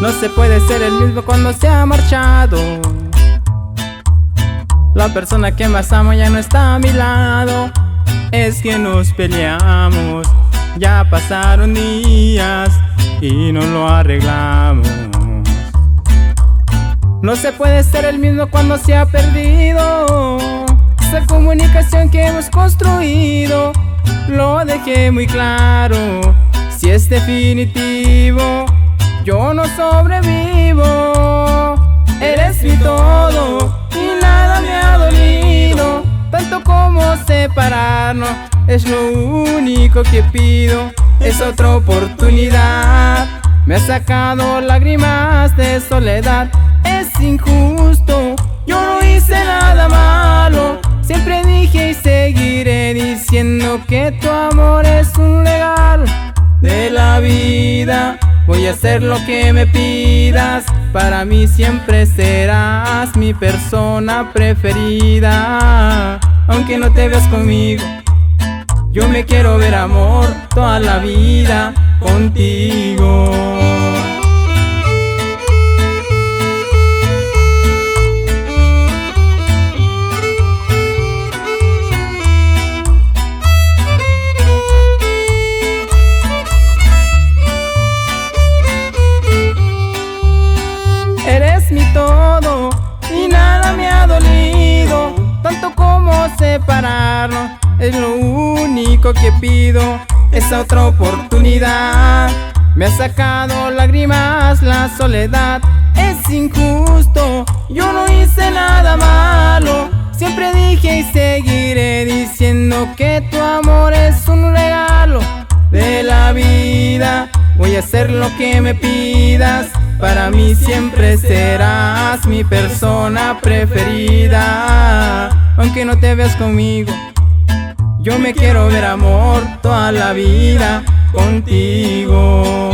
No se puede ser el mismo cuando se ha marchado. La persona que más amo ya no está a mi lado. Es que nos peleamos, ya pasaron días y no lo arreglamos. No se puede ser el mismo cuando se ha perdido esa comunicación que hemos construido. Lo dejé muy claro, si es definitivo, yo no sobrevivo. Eres mi todo y nada me ha dolido, tanto como separarnos es lo único que pido. Es otra oportunidad, me ha sacado lágrimas de soledad. Es injusto, yo no hice nada malo. Siempre dije y seguiré diciendo que tu amor es un regalo de la vida. Voy a hacer lo que me pidas, para mí siempre serás mi persona preferida. Aunque no te veas conmigo, yo me quiero ver, amor, toda la vida contigo. Eres mi todo y nada me ha dolido, tanto como separarnos es lo único que pido. Esa otra oportunidad me ha sacado lágrimas la soledad. Es injusto, yo no hice nada malo. Siempre dije y seguiré diciendo que tu amor es un regalo de la vida. Voy a hacer lo que me pidas, para mí siempre serás mi persona preferida. Aunque no te veas conmigo, yo me quiero ver, amor, toda la vida contigo.